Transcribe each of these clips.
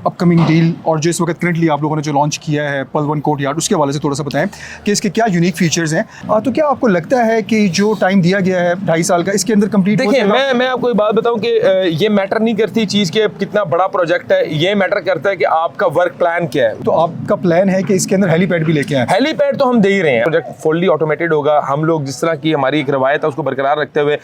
Upcoming deal और जो इस वक्त करंटली आप लोगों ने जो लॉन्च किया है पल वन कोर्टयार्ड, उसके हवाले से थोड़ा सा बताएं कि इसके क्या यूनिक फीचर्स हैं। तो क्या आपको लगता है कि जो टाइम दिया गया है 2.5 साल का, इसके अंदर कंप्लीट? देखिए, मैं आपको एक बात बताऊं कि ये मैटर नहीं करती चीज़ के कितना बड़ा प्रोजेक्ट है, ये मैटर करता है कि आपका वर्क प्लान क्या है। तो आपका प्लान है कि इसके अंदर हेलीपैड भी लेके आए? हेलीपैड तो हम दे ही रहे हैं। प्रोजेक्ट फुल्ली ऑटोमेटेड होगा। हम लोग जिस तरह की हमारी एक रवायत है उसको बरकरार रखते हुए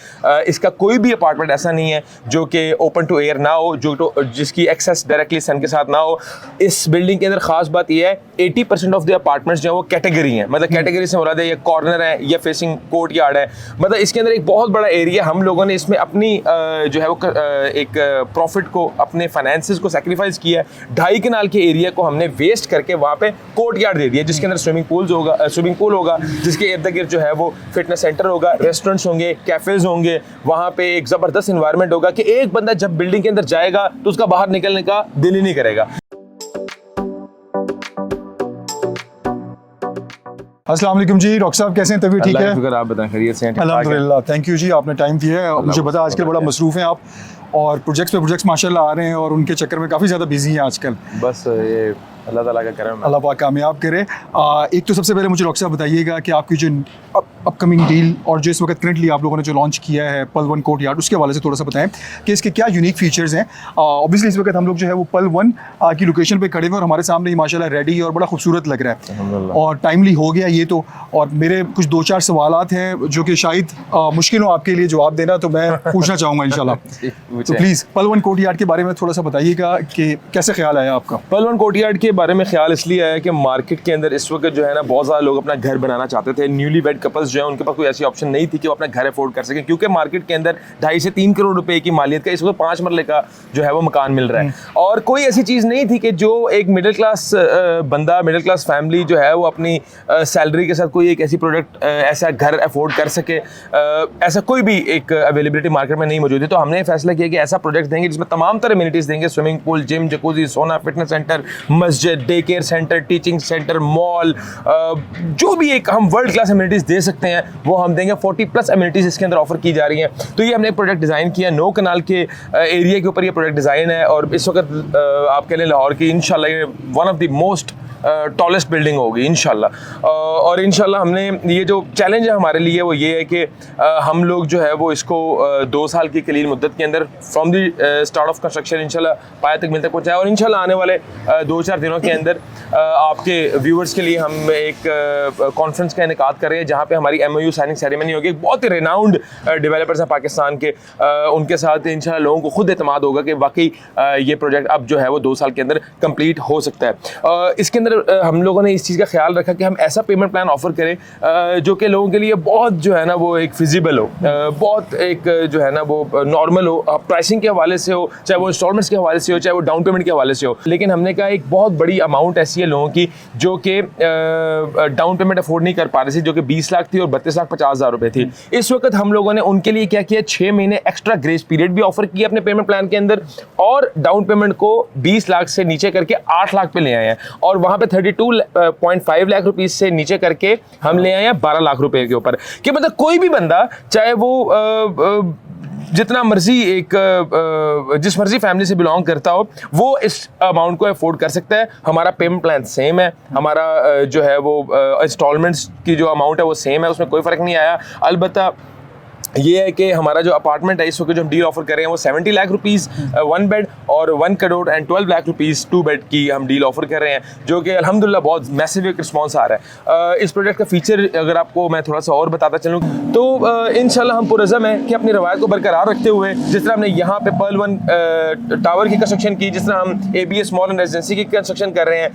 इसका कोई भी अपार्टमेंट ऐसा नहीं है जो कि ओपन टू एयर ना हो, जिसकी एक्सेस डायरेक्टली सन के साथ ना हो। इस बिल्डिंग के अंदर खास बात यह है 80% ऑफ द अपार्टमेंट्स जो है वो कैटेगरी हैं, मतलब कैटेगरी से मुराद है ये कॉर्नर है या फेसिंग कोर्ट यार्ड है, मतलब इसके अंदर एक बहुत बड़ा एरिया हम लोगों ने इसमें अपनी जो है वो एक प्रॉफिट को, अपने फाइनेंसेस को सेक्रीफाइस किया है। 2.5 कनाल के एरिया को हमने वेस्ट करके वहाँ पे कोर्ट यार्ड दे दिया, जिसके अंदर स्विमिंग पूल होगा, जिसके इर्द गिर्द जो है वो फिटनेस सेंटर होगा, रेस्टोरेंट्स होंगे, कैफेज होंगे। वहाँ पे एक ज़बरदस्त इन्वायरमेंट होगा कि एक बंदा जब बिल्डिंग के अंदर जाएगा तो उसका बाहर निकलने का दिल ही नहीं करेगा। अस्सलाम वालेकुम जी, डॉक्टर साहब कैसे हैं? तबीयत ठीक है? शुक्र, आप बताएं खैरियत से हैं? अल्हम्दुलिल्लाह, थैंक यू जी, आपने टाइम दिया है। मुझे पता है आजकल बड़ा मसरूफ़ हैं आप, और प्रोजेक्ट्स पे प्रोजेक्ट्स माशाल्लाह आ रहे हैं और उनके चक्कर में काफ़ी ज़्यादा बिजी हैं आजकल। बस ये अल्लाह ताला का करम है, अल्लाह पाक कामयाब करे। एक तो सबसे पहले मुझे डॉक्टर साहब बताइएगा कि आपकी जो अपकमिंग डील और जो इस वक्त करंटली आप लोगों ने जो लॉन्च किया है पल वन कोर्टयार्ड, उसके हवाले से थोड़ा सा बताएं कि इसके क्या यूनिक फीचर्स हैं। ऑब्वियसली इस वक्त हम लोग जो है वो पल वन की लोकेशन पे खड़े हुए और हमारे सामने ही माशाल्लाह रेडी और बड़ा खूबसूरत लग रहा है और टाइमली हो गया ये तो। और मेरे कुछ 2-4 सवालात हैं जो कि शायद मुश्किल हो आपके लिए जवाब देना, तो मैं पूछना चाहूँगा इंशाल्लाह। तो प्लीज़ पल वन कोर्टयार्ड के बारे में थोड़ा सा बताइएगा कि कैसे ख्याल आया आपका? पल वन कोर्टयार्ड के बारे में ख्याल इसलिए आया कि मार्केट के अंदर इस वक्त जो है ना बहुत ज़्यादा लोग अपना घर बनाना चाहते थे। न्यूली वेड कपल्स जो है उनके पास कोई ऐसी ऑप्शन नहीं थी कि वो अपना घर अफोर्ड कर सकें, क्योंकि मार्केट के अंदर 2.5 से 3 करोड़ रुपए की मालियत का इस वक्त 5 मरले का जो है वो मकान मिल रहा है। और कोई ऐसी चीज़ नहीं थी कि जो एक मिडिल क्लास बंदा, मिडिल क्लास फैमिली जो है वो अपनी सैलरी के साथ कोई एक ऐसी प्रोडक्ट, ऐसा घर अफोर्ड कर सके। ऐसा कोई भी एक अवेलेबिलिटी मार्केट में नहीं मौजूद है। तो हमने फैसला किया कि ऐसा प्रोजेक्ट देंगे जिसमें तमाम तरह एमिनिटीज़ देंगे, स्विमिंग पूल, जिम, जकूजी, सोना, फिटनेस सेंटर, मस्जिद, day care centre, teaching centre, mall, जो भी एक हम वर्ल्ड क्लास एमिनिटीज़ दे सकते हैं वो हम देंगे। 40+ एमिनिटीज़ इसके अंदर ऑफर की जा रही हैं। तो ये हमने एक प्रोजेक्ट डिज़ाइन किया, 9 कनाल के एरिया के ऊपर ये प्रोजेक्ट डिज़ाइन है। और इस वक्त आप कह लें लाहौर की इंशाल्लाह ये one of the most tallest building होगी इंशाल्लाह। और इंशाल्लाह हमने ये जो चैलेंज है हमारे लिए वो ये है कि हम लोग जो है वो इसको 2 साल की कलील मुद्दत के अंदर from the start of construction इंशाल्लाह पाया तक मिल तक पहुँचाए। और इंशाल्लाह आने वाले 2-4 दिनों के अंदर आपके व्यूवर्स के लिए हम एक कॉन्फ्रेंस का इनेकाद कर रहे हैं जहाँ पे हमारी MOU साइनिंग सेरेमनी होगी। बहुत ही रिनाउंड डेवलपर्स हैं पाकिस्तान के, उनके साथ इंशाल्लाह लोगों को खुद एतमाद होगा कि वाकई ये प्रोजेक्ट अब जो है वो 2 साल के अंदर कंप्लीट हो सकता है। इसके अंदर हम लोगों ने इस चीज़ का ख्याल रखा कि हम ऐसा पेमेंट प्लान ऑफर करें जो कि लोगों के लिए बहुत जो है ना वो एक फिजिबल हो, बहुत एक जो है ना वो नॉर्मल हो, प्राइसिंग के हवाले से हो, चाहे वो इंस्टॉलमेंट्स के हवाले से हो, चाहे वो डाउन पेमेंट के हवाले से हो। लेकिन हमने कहा एक बहुत बड़ी अमाउंट ऐसी है लोगों की जो कि डाउन पेमेंट अफोर्ड नहीं कर पा रही थी, जो कि 20 लाख थी और 32,50,000 रुपए थी। इस वक्त हम लोगों ने उनके लिए क्या किया, 6 महीने एक्स्ट्रा ग्रेस पीरियड भी ऑफर किया अपने पेमेंट प्लान के अंदर, और डाउन पेमेंट को 20 लाख से नीचे करके 8 लाख पे ले आए हैं। और वहाँ पे 32.5 लाख रुपीस से नीचे करके हम ले आए हैं 12 लाख रुपए के ऊपर। कि मतलब कोई भी बंदा चाहे वो जितना मर्जी जिस मर्जी फैमिली से बिलोंग करता हो वो इस अमाउंट को अफोर्ड कर सकता है। हमारा पेमेंट प्लान सेम है, हमारा जो है वो इंस्टॉलमेंट्स की जो अमाउंट है वो सेम है, उसमें कोई फ़र्क नहीं आया। अलबत्ता ये है कि हमारा जो अपार्टमेंट है इस वक्त जो हम डील ऑफर कर रहे हैं वो 70 लाख रुपीज़ 1 बेड और 1 crore and 12 lakh rupees 2 bed की हम डील ऑफर कर रहे हैं, जो कि अल्हम्दुलिल्लाह बहुत मैसिव एक रिस्पॉन्स आ रहा है। इस प्रोजेक्ट का फीचर अगर आपको मैं थोड़ा सा और बताता चलूँ तो इंशाल्लाह हम पुरज़म हैं कि अपनी रवायत को बरकरार रखते हुए, जिस तरह हमने यहाँ पे पर्ल वन टावर की कंस्ट्रक्शन की, जिस तरह हम ABS मॉल एंड रेजिडेंसी की कंस्ट्रक्शन कर रहे हैं,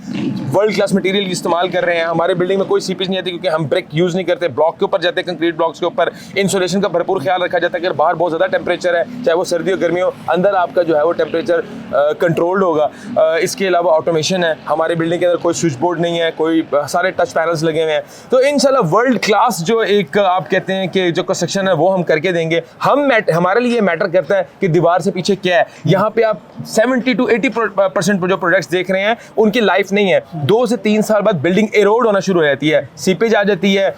वर्ल्ड क्लास मटीरियल इस्तेमाल कर रहे हैं। हमारे बिल्डिंग में कोई सीपेज नहीं आती क्योंकि हम ब्रिक यूज़ नहीं करते, ब्लॉक के ऊपर जाते हैं, कंक्रीट ब्लॉक्स के ऊपर। इंसुलेशन का भरपूर ख्याल रखा जाता है कि बाहर बहुत ज़्यादा टेम्परेचर है, चाहे वो सर्दी हो गर्मी हो, अंदर आपका जो है वो टेम्परेचर कंट्रोल्ड होगा। इसके अलावा ऑटोमेशन है, हमारे बिल्डिंग के अंदर कोई स्विच बोर्ड नहीं है, कोई सारे टच पैनल्स लगे हुए हैं। तो इंशाल्लाह वर्ल्ड क्लास जो एक आप कहते हैं कि जो कंस्ट्रक्शन है वो हम करके देंगे। हमारे लिए मैटर करता है कि दीवार से पीछे क्या है। यहाँ पे आप 70 to 80% जो प्रोडक्ट्स देख रहे हैं उनकी लाइफ नहीं है। 2 से 3 साल बाद बिल्डिंग एरोड होना शुरू हो जाती है, सीपेज आ जाती है,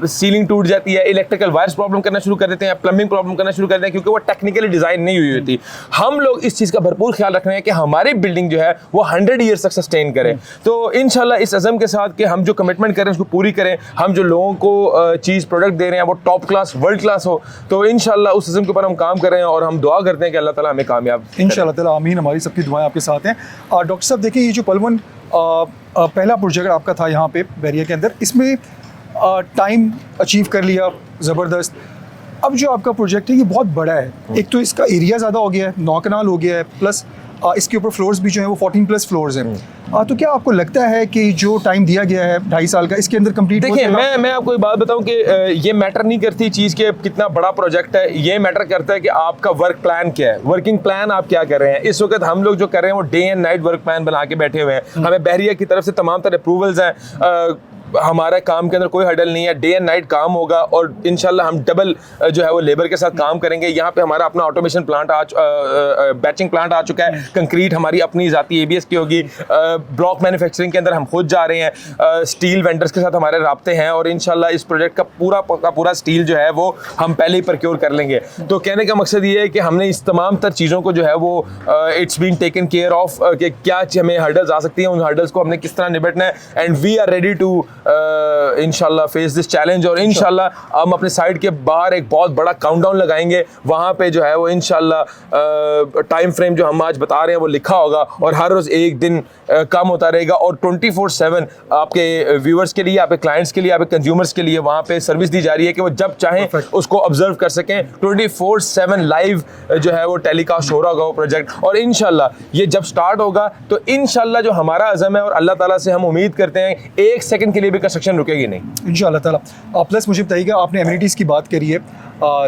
सीलिंग टूट जाती है, इलेक्ट्रिकल वायर्स प्रॉब्लम करना शुरू कर देते हैं, प्लम्बिंग प्रॉब्लम करना शुरू कर देते हैं, क्योंकि वो टेक्निकली डिज़ाइन नहीं हुई होती। हम लोग इस चीज़ का भरपूर भरपूर ख्याल रखना है कि हमारी बिल्डिंग जो है वो 100 ईयर्स तक सस्टेन करे। तो इंशाल्लाह इस अज़म के साथ कि हम जो कमिटमेंट करें उसको पूरी करें, हम जो लोगों को चीज़ प्रोडक्ट दे रहे हैं वो टॉप क्लास वर्ल्ड क्लास हो, तो इंशाल्लाह उस अज़म के ऊपर हम काम कर रहे हैं और हम दुआ करते हैं कि अल्लाह ताला हमें कामयाब इंशाल्लाह ताला आमीन। हमारी सबकी दुआएं आपके साथ हैं। डॉक्टर साहब देखिए, ये जो पल1 पहला प्रोजेक्ट आपका था यहाँ पे बैरिया के अंदर, इसमें टाइम अचीव कर लिया ज़बरदस्त। अब जो आपका प्रोजेक्ट है ये बहुत बड़ा है, एक तो इसका एरिया ज़्यादा हो गया है, 9 कनाल हो गया है, प्लस इसके ऊपर फ्लोर्स भी जो है वो 14+ फ्लोर्स हैं। तो क्या आपको लगता है कि जो टाइम दिया गया है 2.5 साल का, इसके अंदर कंप्लीट? देखिए, मैं आपको एक बात बताऊं कि ये मैटर नहीं करती चीज़ के कितना बड़ा प्रोजेक्ट है, ये मैटर करता है कि आपका वर्क प्लान क्या है, वर्किंग प्लान आप क्या कर रहे हैं। इस वक्त हम लोग जो कर रहे हैं वो day and night work plan बना के बैठे हुए हैं। हमें बहरिया की तरफ से तमाम तरह अप्रूवल्स हैं, हमारा काम के अंदर कोई हडल नहीं है, डे एंड नाइट काम होगा और इंशाल्लाह हम डबल जो है वो लेबर के साथ काम करेंगे। यहाँ पे हमारा अपना ऑटोमेशन प्लांट बैचिंग प्लांट आ चुका है, कंक्रीट हमारी अपनी ज़ाती ABS की होगी, ब्लॉक मैन्युफैक्चरिंग के अंदर हम खुद जा रहे हैं, स्टील वेंडर्स के साथ हमारे राब्ते हैं और इंशाल्लाह इस प्रोजेक्ट का पूरा स्टील जो है वो हम पहले ही प्रक्योर कर लेंगे। तो कहने का मकसद ये है कि हमने इस तमाम तर चीज़ों को जो है वो it's been taken care of कि क्या हमें हर्डल्स आ सकती हैं, उन हर्डल्स को हमने किस तरह निपटना है, and we are ready to इंशाल्लाह फेस दिस चैलेंज। और इंशाल्लाह हम अपने साइड के बाहर एक बहुत बड़ा काउंटडाउन लगाएंगे, वहाँ पे जो है वो इंशाल्लाह टाइम फ्रेम जो हम आज बता रहे हैं वो लिखा होगा और हर रोज़ एक दिन कम होता रहेगा और 24/7 आपके व्यूअर्स के लिए, आपके क्लाइंट्स के लिए, आपके कंज्यूमर्स के लिए वहाँ पे सर्विस दी जा रही है कि वो जब चाहें उसको ऑब्जर्व कर सकें। 24/7 लाइव जो है वो टेलीकास्ट हो रहा होगा वो प्रोजेक्ट। और इंशाल्लाह ये जब स्टार्ट होगा तो इंशाल्लाह जो हमारा अज़म है और अल्लाह ताला से हम उम्मीद करते हैं 1 सेकंड के लिए भी कंस्ट्रक्शन रुकेगी नहीं इंशाल्लाह ताला। प्लस मुझे बताइएगा, आपने एमिनिटीज़ की बात करी है,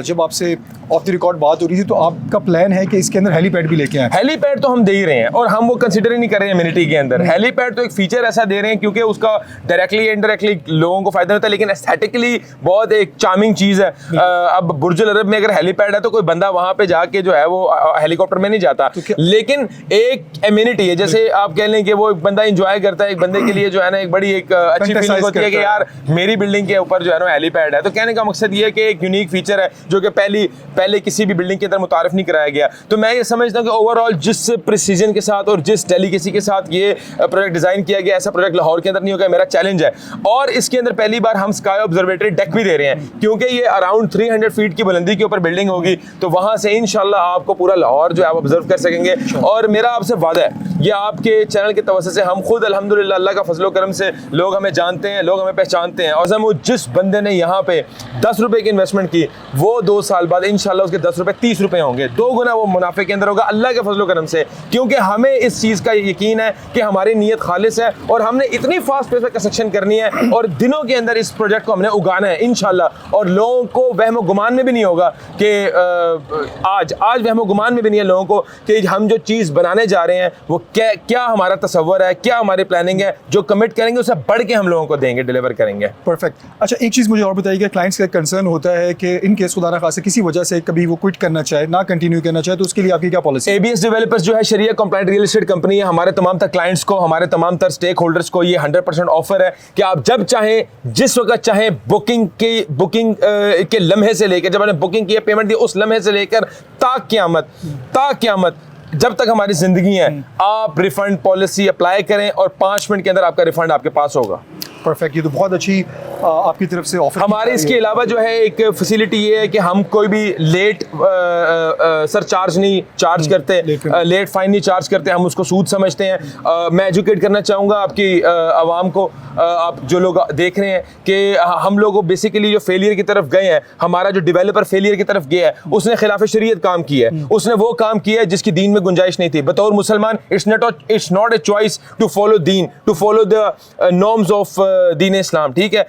जब आपसे ऑफ द रिकॉर्ड बात हो रही थी तो आपका प्लान है कि इसके अंदर हेलीपैड भी लेके आए। हेलीपैड तो हम दे ही रहे हैं और हम वो कंसिडर ही नहीं कर रहे हैं एमिनिटी के अंदर। हेलीपैड तो एक फीचर ऐसा दे रहे हैं क्योंकि उसका डायरेक्टली इनडायरेक्टली लोगों को फायदा होता है, लेकिन एस्थेटिकली बहुत एक चार्मिंग चीज़ है। अब बुर्ज अल अरब में अगर हेलीपैड है तो कोई बंदा वहाँ पे जाके जो है वो हेलीकॉप्टर में नहीं जाता, लेकिन एक एमिनिटी है, जैसे आप कह लें कि वो एक बंदा इंजॉय करता है, एक बंदे के लिए जो है ना एक बड़ी एक अच्छी फीलिंग होती है कि यार मेरी बिल्डिंग के ऊपर जो है ना हेलीपैड है। तो कहने का मकसद ये है कि एक यूनिक फीचर है जो कि पहले किसी भी बिल्डिंग के अंदर मुतारिफ नहीं कराया गया। तो मैं ये समझता हूँ कि ओवरऑल जिस प्रिसीजन के साथ और जिस डेलीकेसी के साथ ये प्रोजेक्ट डिजाइन किया गया, ऐसा प्रोजेक्ट लाहौर के अंदर नहीं होगा, मेरा चैलेंज है। और इसके अंदर पहली बार हम स्काई ऑब्जर्वेटरी डेक भी दे रहे हैं क्योंकि ये अराउंड 300 फीट की बुलंदी के ऊपर बिल्डिंग होगी, तो वहां से इंशाल्लाह आपको पूरा लाहौर जो है आप ऑब्जर्व कर सकेंगे। और मेरा आपसे वादा है, ये आपके चैनल की तवज्जो से हम खुद अल्हम्दुलिल्लाह अल्लाह का फजलो करम से लोग हमें जानते हैं, लोग हमें पहचानते हैं। और वो जिस बंदे ने यहाँ पे 10 रुपए की इन्वेस्टमेंट की वो 2 साल बाद इंशाल्लाह उसके 10 रुपए 30 रुपए होंगे, 2 गुना वो मुनाफे के अंदर होगा अल्लाह के फजलो करम से, क्योंकि हमें इस चीज़ का यकीन है कि हमारी नीयत खालिस है और हमने इतनी फास्ट पेस पर कंस्ट्रक्शन करनी है और दिनों के अंदर इस प्रोजेक्ट को हमने उगाना है इंशाल्लाह। और लोगों को वहम गुमान में भी नहीं होगा कि आज वहम गुमान में भी नहीं है लोगों को कि हम जो चीज़ बनाने जा रहे हैं वो क्या हमारा तसव्वुर है, क्या हमारी प्लानिंग है, जो कमिट करेंगे उससे बढ़ के हम लोगों को देंगे, डिलीवर करेंगे। परफेक्ट। अच्छा, एक चीज़ मुझे और बताइएगा, क्लाइंट्स का कंसर्न होता है कि इन केस खुदा ना खासा किसी वजह से कभी वो क्विट करना चाहे, ना कंटिन्यू करना चाहे, तो उसके लिए आपकी क्या पॉलिसी? ABS डेवलपर्स जो है शरिया कंप्लाइंट रियल एस्टेट कंपनी है। हमारे तमाम तर क्लाइंट्स को, हमारे तमाम तर स्टेक होल्डर्स को ये 100% ऑफर है कि आप जब चाहें, जिस वक्त चाहें, बुकिंग के लम्हे से लेकर, जब आपने बुकिंग की पेमेंट दी उस लम्हे से लेकर ता क़यामत जब तक हमारी जिंदगी है, आप रिफंड पॉलिसी अप्लाई करें और 5 मिनट के अंदर आपका रिफंड आपके पास होगा। परफेक्ट, ये तो बहुत अच्छी आपकी तरफ से ऑफर। हमारे इसके अलावा जो है एक फैसिलिटी ये है कि हम कोई भी लेट सरचार्ज नहीं चार्ज करते, लेट फाइन नहीं चार्ज करते, हम उसको सूद समझते हैं। मैं एजुकेट करना चाहूँगा आपकी आवाम को, आप जो लोग देख रहे हैं कि हम लोग बेसिकली जो फेलियर की तरफ गए हैं, हमारा जो डेवलपर फेलियर की तरफ गया है उसने खिलाफ शरीयत काम किया है, उसने वो काम किया है जिसकी दीन में गुंजाइश नहीं थी। बतौर मुसलमान it's not a choice to follow deen, to follow the norms of deen Islam, ठीक है,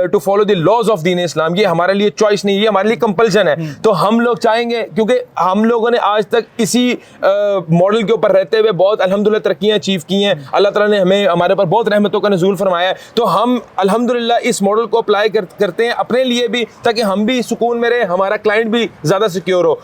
to follow the laws of deen Islam. ये हमारे लिए चॉइस नहीं है, हमारे लिए कंपल्सन है। तो हम लोग चाहेंगे, क्योंकि हम लोगों ने आज तक इसी मॉडल के ऊपर रहते हुए बहुत अल्हम्दुलिल्लाह तरक्कियां अचीव की हैं, अल्लाह ताला ने हमारे ऊपर बहुत रहमतों का नज़ूल फरमाया है। तो हम अल्हम्दुलिल्लाह इस मॉडल को अप्लाई करते हैं अपने लिए भी, ताकि हम भी सुकून में रहे, हमारा क्लाइंट भी ज़्यादा सिक्योर हो।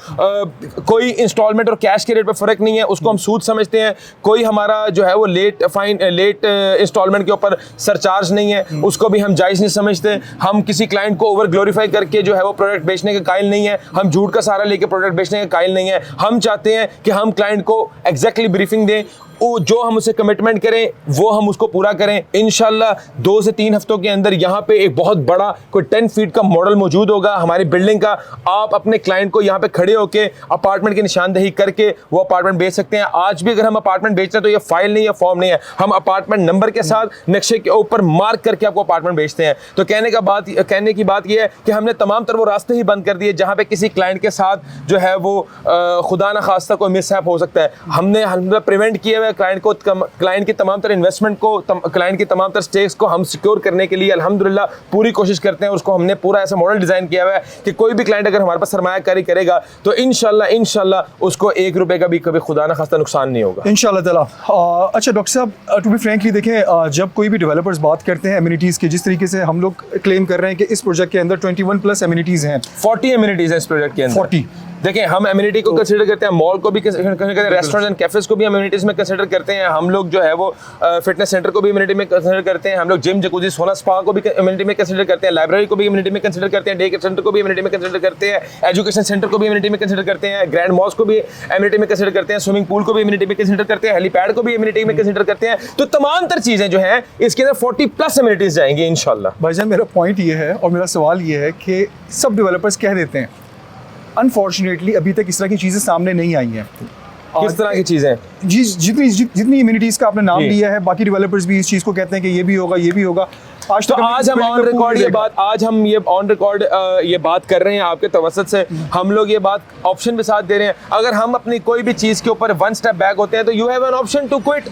कोई इंस्टॉलमेंट और कैश के रेट पर फ़र्क नहीं है, उसको हम सूद समझते हैं। कोई हमारा जो है वो लेट इंस्टॉलमेंट के ऊपर सरचार्ज नहीं है, उसको भी हम जायज़ नहीं समझते, हम किसी क्लाइंट को ओवर ग्लोरीफाई करके जो है वो प्रोडक्ट बेचने के कायल नहीं है, हम झूठ का सहारा लेके प्रोडक्ट बेचने के कायल नहीं है। हम चाहते हैं कि हम क्लाइंट को एग्जैक्टली ब्रीफिंग दें, वो जो हम उसे कमिटमेंट करें वो हम उसको पूरा करें। इंशाल्लाह 2 से 3 हफ्तों के अंदर यहाँ पे एक बहुत बड़ा कोई 10 फीट का मॉडल मौजूद होगा हमारी बिल्डिंग का। आप अपने क्लाइंट को यहाँ पे खड़े होके अपार्टमेंट की निशानदेही करके वो अपार्टमेंट बेच सकते हैं। आज भी अगर हम अपार्टमेंट बेचते हैं तो ये फाइल नहीं है, फॉर्म नहीं है, हम अपार्टमेंट नंबर के साथ नक्शे के ऊपर मार्क करके आपको अपार्टमेंट बेचते हैं। तो कहने की बात ये है कि हमने तमाम तर वो रास्ते ही बंद कर दिए जहाँ पे किसी क्लाइंट के साथ जो है वो खुदा न खास्ता कोई मिसहैप हो सकता है। हमने प्रिवेंट किए क्लाइंट की तमाम तरह इन्वेस्टमेंट को, क्लाइंट की तमाम तरह स्टेक्स को हम सिक्योर करने के लिए अल्हम्दुलिल्लाह पूरी कोशिश करते हैं। उसको हमने पूरा ऐसा मॉडल डिजाइन किया हुआ है कि कोई भी क्लाइंट अगर हमारे पास सरमायाकारी करेगा तो इंशाल्लाह उसको 1 रुपए का भी कभी खुदा ना खास्ता नुकसान नहीं होगा इंशाल्लाह ताला। अच्छा डॉक्टर साहब, टू बी फ्रैंकली देखें, जब कोई भी डेवलपर्स बात करते हैं एमिनिटीज़ के, जिस तरीके से हम लोग क्लेम कर रहे हैं कि इस प्रोजेक्ट के अंदर 21+ एमिनिटीज़ हैं, 40 एमिनिटीज हैं इस प्रोजेक्ट के अंदर। 40। देखिए, हम एमिनिटी को कंसीडर करते हैं, मॉल को भी कंसीडर करते हैं, रेस्टोरेंट्स एंड कैफेज को भी एमिनिटीज में कंसीडर करते हैं। हम लोग जो है वो फिटनेस सेंटर को भी एमिनिटी में कंसीडर करते हैं। हम लोग जिम, जकूजी, सोना, स्पा को भी एमिनिटी में कंसीडर करते हैं। लाइब्रेरी को भी एमिनिटी में कंसीडर करते हैं। डे केयर सेंटर को भी एमिनिटी में कंसीडर करते हैं। एजुकेशन सेंटर को भी एमिनिटी में कंसीडर करते हैं। ग्रैंड मॉस्क को भी एमिनिटी में कंसीडर करते हैं। स्विमिंग पूल को भी एमिनिटी में कंसीडर करते हैं। हेलीपैड को भी एमिनिटी में कंसीडर करते हैं। तो तमाम तर चीजें जो हैं इसके अंदर 40+ एमिनिटीज जाएंगी इंशाल्लाह। भाईजान मेरा पॉइंट ये है और मेरा सवाल ये है कि सब डेवलपर्स कह देते हैं, अनफॉर्चुनेटली अभी तक इस तरह की चीज़ें सामने नहीं आई हैं। किस तरह की चीजें? जितनी इम्यूनिटीज़ का आपने नाम जी। लिया है, बाकी डेवलपर्स भी इस चीज़ को कहते हैं कि ये भी होगा, ये भी होगा। आज तो आज हम ऑन रिकॉर्ड ये बात कर रहे हैं आपके तवसत से, हम लोग ये बात ऑप्शन के साथ दे रहे हैं। अगर हम अपनी कोई भी चीज़ के ऊपर 1 स्टेप बैक होते हैं तो you have an option to quit.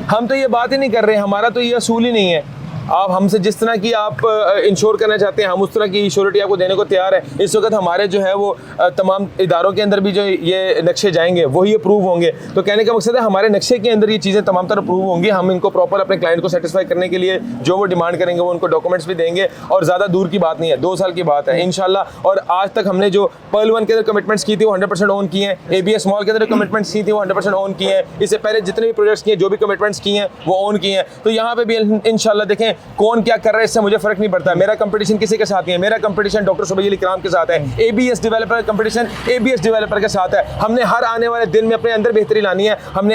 हम तो ये बात ही नहीं कर रहे हैं, हमारा तो ये असूल ही नहीं है। आप हमसे जिस तरह की आप इंश्योर करना चाहते हैं हम उस तरह की इंश्योरिटी आपको देने को तैयार है। इस वक्त हमारे जो है वो तमाम इदारों के अंदर भी जो ये नक्शे जाएंगे वही अप्रूव होंगे। तो कहने का मकसद है हमारे नक्शे के अंदर ये चीज़ें तमाम तरह अप्रूव होंगी। हम इनको प्रॉपर अपने क्लाइंट को सेटिस्फाई करने के लिए जो वो डिमांड करेंगे वो उनको डॉक्यूमेंट्स भी देंगे। और ज़्यादा दूर की बात नहीं है, 2 साल की बात है इंशाल्लाह। और आज तक हमने जो पर्ल 1 के अंदर कमिटमेंट्स की थी वो 100% ऑन की हैं। ABS मॉल के अंदर कमिटमेंट्स की थी वो 100% ऑन की हैं। इससे पहले जितने भी प्रोजेक्ट्स किए, जो भी कमिटमेंट्स की हैं वो ऑन की हैं। तो यहाँ पे भी इंशाल्लाह देखें कौन क्या कर रहा है, इससे मुझे फर्क नहीं पड़ता। मेरा कंपटीशन किसी के साथ नहीं है, मेरा कंपटीशन डॉक्टर सुबैल इकराम के साथ है। ABS डेवलपर का कंपटीशन ABS डेवलपर के साथ है। हमने हर आने वाले दिन में अपने अंदर बेहतरी लानी है। हमने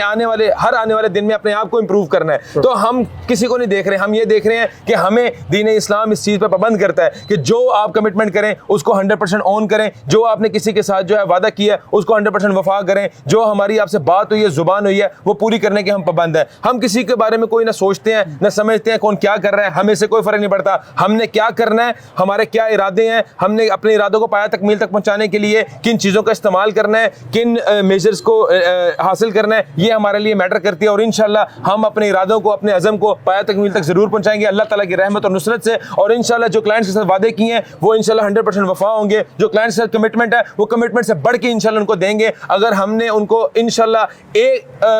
हर आने वाले दिन में अपने आप को इंप्रूव करना है। तो हम किसी को नहीं देख रहे, हम ये देख रहे हैं कि हमें दीन इस्लाम इस चीज़ पर पाबंद करता है कि जो आप कमिटमेंट करें उसको 100% ऑन करें। जो आपने किसी के साथ जो है वादा किया है उसको 100% वफा करें। जो हमारी आपसे बात हुई है, जुबान हुई है, वो पूरी करने के हम पाबंद हैं। हम किसी के बारे में कोई ना सोचते हैं ना समझते हैं कौन क्या कर रहा है, हमें से कोई फर्क नहीं पड़ता। हमने क्या करना है, हमारे क्या इरादे हैं, हमने अपने इरादों को पाया तकमील तक पहुंचाने के लिए किन चीज़ों का इस्तेमाल करना है, किन मेजर्स को हासिल करना है, ये हमारे लिए मैटर करती है। और इंशाल्लाह हम अपने इरादों को, अपने अज़म को पाया तकमील तक ज़रूर पहुंचाएंगे अल्लाह ताला की रहमत और नुसरत से। और इंशाल्लाह जो क्लाइंट्स के साथ वादे किए हैं वो इंशाल्लाह 100% वफा होंगे। जो क्लाइंट्स के साथ कमिटमेंट है वो कमिटमेंट से बढ़ के इंशाल्लाह उनको देंगे। अगर हमने उनको इंशाल्लाह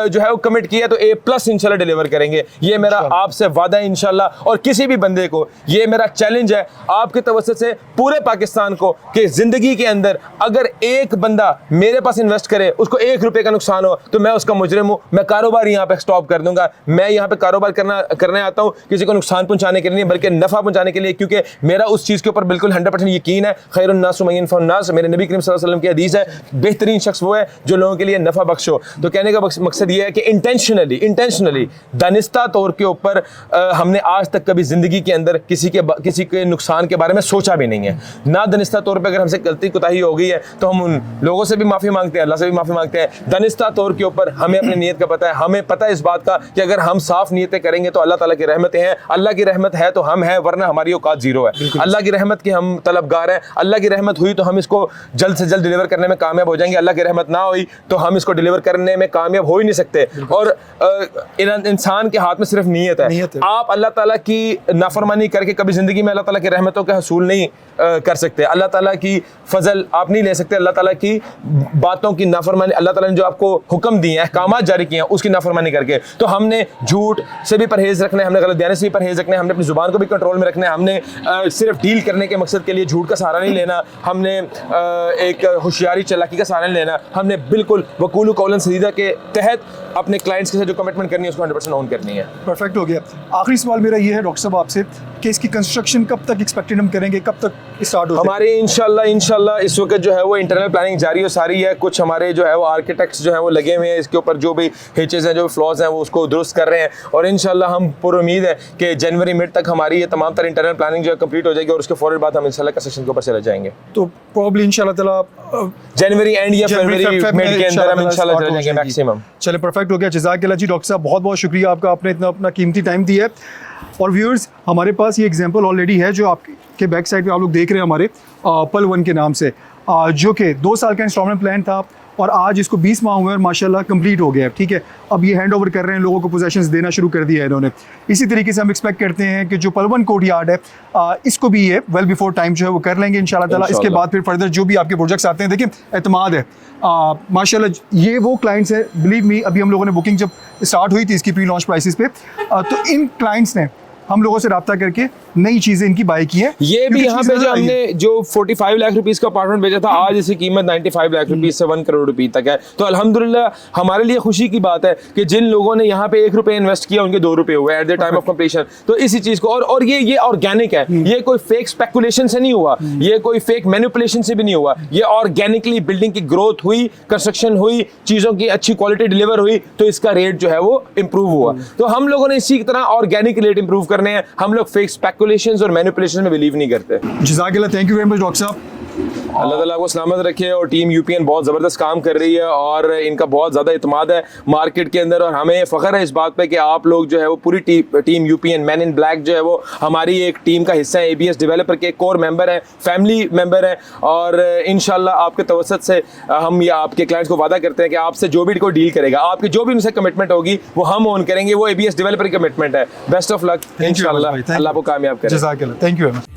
जो है वो कमिट किया तो A+ इंशाल्लाह डिलीवर करेंगे। ये मेरा आपसे वादा है इंशाल्लाह। और किसी भी बंदे को ये मेरा चैलेंज है आपके तवज्जो से पूरे पाकिस्तान को कि जिंदगी के अंदर अगर एक बंदा मेरे पास इन्वेस्ट करे, उसको 1 रुपए का नुकसान हो तो मैं उसका मुजरिम हूं। मैं कारोबार यहाँ पे स्टॉप कर दूंगा। मैं यहाँ पे कारोबार करने आता हूँ किसी को नुकसान पहुंचाने के लिए नहीं बल्कि नफा पहुंचाने के लिए, क्योंकि मेरा उस चीज़ के ऊपर बिल्कुल 100% यकीन है। खैरुन्नास मन यनफउन्नास, मेरे नबी करीम सल्लल्लाहु अलैहि वसल्लम की हदीस है, बेहतरीन शख्स वो है जो लोगों के लिए नफा बख्श हो। तो कहने का मकसद ये है कि इंटेंशनली दानिस्ता तौर के ऊपर हमने आज तक कभी जिंदगी के अंदर किसी के नुकसान के बारे में सोचा भी नहीं है। ना दानिस्ता तौर पे अगर हमसे गलती कोताही हो गई है तो हम उन लोगों से भी माफ़ी मांगते हैं, अल्लाह से भी माफ़ी मांगते हैं। दानिस्ता तौर के ऊपर हमें अपनी नीयत का पता है, हमें पता है इस बात का कि अगर हम साफ नीयतें करेंगे तो अल्लाह ताला की रहमतें हैं। अल्लाह की रहमत है तो हम हैं, वरना हमारी औकात ज़ीरो है। अल्लाह की रहमत के हम तलबगार हैं। अल्लाह की रहमत हुई तो हम इसको जल्द से जल्द डिलीवर करने में कामयाब हो जाएंगे। अल्लाह की रहमत ना हुई तो हम इसको डिलीवर करने में कामयाब हो ही नहीं सकते। और इंसान के हाथ में सिर्फ नीयत है। आप अल्लाह ताला की नाफरमानी करके कभी ज़िंदगी में अल्लाह ताला की रहमतों का हसूल नहीं कर सकते। अल्लाह ताला की फजल आप नहीं ले सकते। अल्लाह ताला की बातों की नाफरमानी, अल्लाह ताला ने जो आपको हुक्म दिए हैं, अहकामात जारी किए हैं, उसकी नाफरमानी करके। तो हमने झूठ से भी परहेज़ रखना है, हमने गलत बयानी से भी परहेज़ रखना है, हमने अपनी ज़ुबान को भी कंट्रोल में रखना है। हमने सिर्फ डील करने के मकसद के लिए झूठ का सहारा नहीं लेना, हमने एक होशियारी चालाकी का सहारा नहीं लेना। हमने बिल्कुल वकूल कौलन सदीदा के तहत अपने क्लाइंट्स के साथ जो कमिटमेंट करनी है उसको 100% ऑन करनी है। परफेक्ट हो गया। आखिरी सवाल मेरा ये है डॉक्टर साहब आपसे कि इसकी कंस्ट्रक्शन कब तक एक्सपेक्टेड हम करेंगे, कब तक स्टार्ट हो? हमारे इंशाल्लाह इस वक्त जो है वो इंटरनल प्लानिंग जारी हो सारी है। कुछ हमारे जो है वो आर्किटेक्ट्स जो है वो लगे हुए हैं इसके ऊपर, जो भी हिचेस हैं, जो फ्लॉज हैं, वो उसको दुरुस्त कर रहे हैं। और इंशाल्लाह हम पूरी उम्मीद है कि जनवरी मिड तक हमारी ये तमाम तर इंटरनल प्लानिंग जो है कंप्लीट हो जाएगी और उसके फौरन बाद हम इंशाल्लाह कंस्ट्रक्शन के ऊपर चले जाएंगे। तो प्रॉब्ली इंशाल्लाह ताला जनवरी एंड या फरवरी मिड के अंदर हम इंशाल्लाह चले जाएंगे मैक्सिमम। चले, परफेक्ट हो गया। जज़ाकल्लाह जी डॉक्टर साहब, बहुत बहुत शुक्रिया आपका, आपने इतना अपना कीमती टाइम दिया है। और व्यूअर्स, हमारे पास ये एग्जांपल ऑलरेडी है जो आपके बैक साइड पे आप लोग देख रहे हैं हमारे पल वन के नाम से, जो कि 2 साल का इंस्टॉलमेंट प्लान था और आज इसको 20 माह हुए और माशाल्लाह कंप्लीट हो गया है। ठीक है, अब ये हैंड ओवर कर रहे हैं, लोगों को पोजेशंस देना शुरू कर दिया है इन्होंने। इसी तरीके से हम एक्सपेक्ट करते हैं कि जो पलवन कोर्ट यार्ड है इसको भी ये वेल बिफोर टाइम जो है वो कर लेंगे इंशाल्लाह ताला। इसके बाद फिर फर्दर जो भी आपके प्रोजेक्ट्स आते हैं, देखिए एतमाद है माशाल्लाह, ये वो क्लाइंट्स हैं, बिलीव मी, अभी हम लोगों ने बुकिंग जब स्टार्ट हुई थी इसकी प्री लॉन्च प्राइसेस पे, तो इन क्लाइंट्स ने हम लोगों से रब्ता करके नई चीज़ें इनकी बाई की है। ये भी यहाँ पे जो हमने जो 45 लाख रुपीस का अपार्टमेंट बेचा था, आज इसकी कीमत 95 लाख रुपीस से 1 करोड़ रुपए तक है। तो अल्हम्दुलिल्लाह हमारे लिए खुशी की बात है कि जिन लोगों ने यहाँ पे 1 रुपए इन्वेस्ट किया उनके 2 रुपए हुए at the time of completion. तो इसी चीज को और ये ऑर्गेनिक है, ये कोई फेक स्पेकुलेशन से नहीं हुआ, ये कोई फेक मैनिपुलेशन से भी नहीं हुआ, ये ऑर्गेनिकली बिल्डिंग की ग्रोथ हुई, कंस्ट्रक्शन हुई, चीजों की अच्छी क्वालिटी डिलीवर हुई, तो इसका रेट जो है वो इंप्रूव हुआ। तो हम लोगों ने इसी तरह ऑर्गेनिक रेट इंप्रूव करने हैं। हम लोग फेक स्पेकुलेशंस और मैनिपुलेशन में बिलीव नहीं करते। जज़ाकल्लाह, thank you very much doctor साहब। अल्लाह ताला आपको सलामत रखे। और टीम यूपीएन बहुत ज़बरदस्त काम कर रही है और इनका बहुत ज़्यादा इत्मीनान है मार्केट के अंदर, और हमें फ़ख्र है इस बात पे कि आप लोग जो है वो पूरी टीम यूपीएन मैन इन ब्लैक जो है वो हमारी एक टीम का हिस्सा है, एबीएस डेवलपर के कोर मेंबर हैं, फैमिली मेंबर हैं। और इंशाल्लाह आपके तवसत से हम ये आपके क्लाइंट्स को वादा करते हैं कि आपसे जो भी कोई डील करेगा, आपकी जो भी उनसे कमिटमेंट होगी वो हम ऑन करेंगे, वो एबीएस डेवलपर की कमिटमेंट है। बेस्ट ऑफ लक, इंशाल्लाह अल्लाह आपको कामयाब करे। जज़ाकल्लाह, थैंक यू वेरी मच।